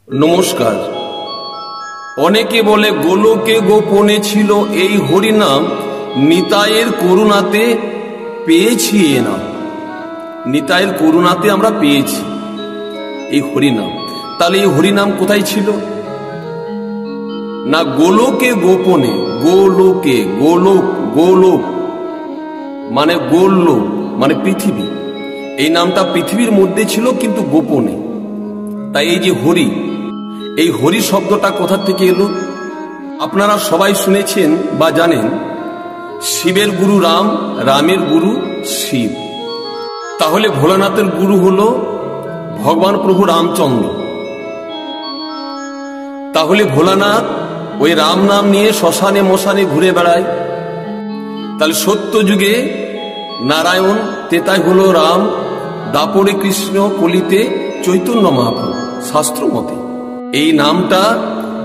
নমস্কার। অনেকে বলে গোলকে গোপনে ছিল এই হরিনাম, নিতাইয়ের করুণাতে পেয়েছি এ নাম। নিতাইয়ের করুণাতে আমরা পেয়েছি এই হরিনাম। তাহলে এই হরিনাম কোথায় ছিল? না গোলকে গোপনে, গোলকে, গোলক, গোলক মানে গোললোক মানে পৃথিবী। এই নামটা পৃথিবীর মধ্যে ছিল কিন্তু গোপনে। তাই এই যে হরি, এই হরি শব্দটা কোথা থেকে এলো? আপনারা সবাই শুনেছেন বা জানেন, শিবের গুরু রাম, রামের গুরু শিব। তাহলে ভোলানাথের গুরু হলো ভগবান প্রভু রামচন্দ্র। তাহলে ভোলানাথ ওই রাম নাম নিয়ে শ্মশানে মশানে ঘুরে বেড়ায়। তাহলে সত্য যুগে নারায়ণ, তেতাই হলো রাম, দাপরে কৃষ্ণ, কলিতে চৈতন্য মহাপ্রভু। শাস্ত্র মতে এই নামটা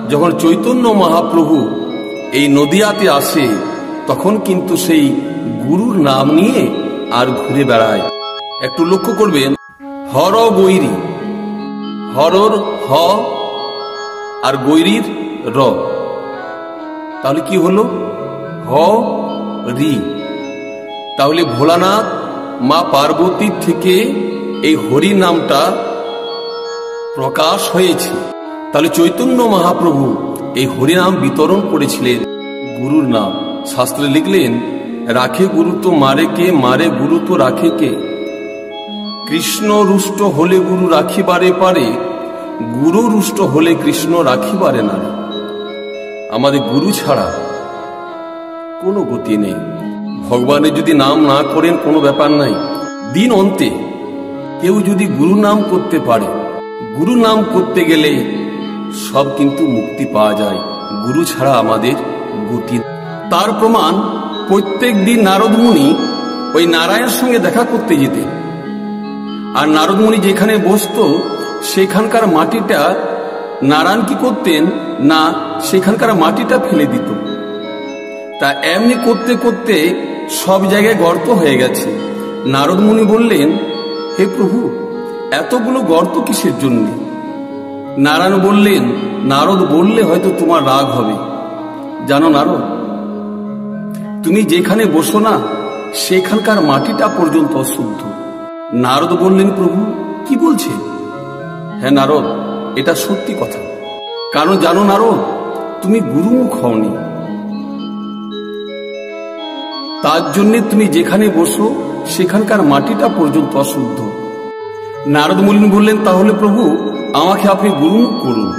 যখন চৈতন্য মহাপ্রভু এই নদিয়াতে আসে, তখন কিন্তু সেই গুরুর নাম নিয়ে আর ঘুরে বেড়ায়। একটু লক্ষ্য করবেন, হর গৈরী, হরর হ আর গৈরীর র, তাহলে কি হলো? হ রি। তাহলে ভোলানাথ মা পার্বতীর থেকে এই হরি নামটা প্রকাশ হয়েছে। তাহলে চৈতন্য মহাপ্রভু এই হরিনাম বিতরণ করেছিলেন, গুরুর নাম। শাস্ত্রে লিখলেন, রাখে গুরু তো মারে কে, মারে গুরু তো রাখে কে। কৃষ্ণ রুষ্ট হলে গুরু রাখিবারে পারে, গুরু রুষ্ট হলে কৃষ্ণ রাখিবারে না। আমাদের গুরু ছাড়া কোনো গতি নেই। ভগবানের যদি নাম না করেন কোনো ব্যাপার নাই। দিন অন্তে কেউ যদি গুরু নাম করতে পারে, গুরু নাম করতে গেলে সব কিন্তু মুক্তি পাওয়া যায়। গুরু ছাড়া আমাদের গতি। তার প্রমাণ, প্রত্যেক দিন নারদ মুনি ওই নারায়ণের সঙ্গে দেখা করতে যেতেন। আর নারদ মুনি যেখানে বসতো সেখানকার মাটিটা নারায়ণ কি করতেন না, সেখানকার মাটিটা ফেলে দিত। তা এমনি করতে করতে সব জায়গায় গর্ত হয়ে গেছে। নারদ মুনি বললেন, হে প্রভু, এতগুলো গর্ত কিসের জন্য? নারায়ণ বললেন, নারদ বললে হয়তো তোমার রাগ হবে। জানো নারদ, তুমি যেখানে বসো না সেখানকার মাটিটা পর্যন্ত অশুদ্ধ। নারদ বললেন, প্রভু কি বলছে? হ্যাঁ নারদ, এটা সত্যি কথা। কারণ জানো নারদ, তুমি গুরুমুখ হওনি। তার জন্য তুমি যেখানে বসো সেখানকার মাটিটা পর্যন্ত অশুদ্ধ। নারদ মুনি বললেন, তাহলে প্রভু আমাকে আপনি গুরুমুখ করুন।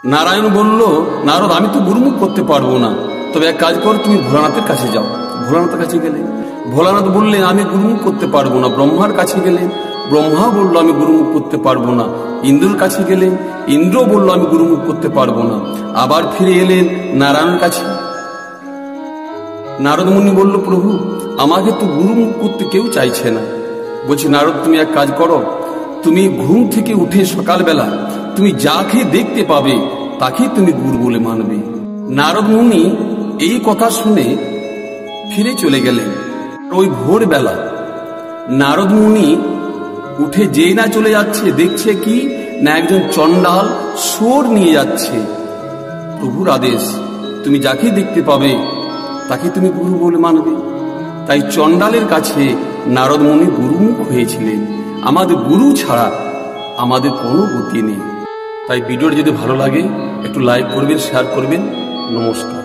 নারায়ণ বলল, নারদ আমি তো গুরুমুখ করতে পারবো না, তবে এক কাজ কর, তুমি ভোলানাথের কাছে যাও। ভোলানাথের কাছে গেলে ভোলানাথ বললেন, আমি গুরুমুখ করতে পারবো না। ব্রহ্মার কাছে গেলেন, ব্রহ্মা বলল আমি গুরুমুখ করতে পারবো না। ইন্দ্রের কাছে গেলেন, ইন্দ্র বলল আমি গুরুমুখ করতে পারবো না। আবার ফিরে এলেন নারায়ণের কাছে। নারদ মুনি বলল, প্রভু আমাকে তো গুরুমুখ করতে কেউ চাইছে না। বলছি, নারদ তুমি এক কাজ করো, তুমি ঘুম থেকে উঠে সকালবেলা তুমি যাকে দেখতে পাবে তাকে তুমি গুরু বলে মানবে। নারদ মুনি এই কথা শুনে ফিরে চলে গেলেন। ওই ভোরবেলা নারদ মুনি উঠে যেই না চলে যাচ্ছে, দেখছে কি না একজন চণ্ডাল সোর নিয়ে যাচ্ছে। প্রভুর আদেশ, তুমি যাকে দেখতে পাবে তাকে তুমি গুরু বলে মানবে। তাই চণ্ডালের কাছে নারদ মুনি গুরুমুখ হয়েছিলেন। আমাদের গুরু ছাড়া আমাদের কোনো গতি নেই। তাই ভিডিওটি যদি ভালো লাগে একটু লাইক করবেন, শেয়ার করবেন। নমস্কার।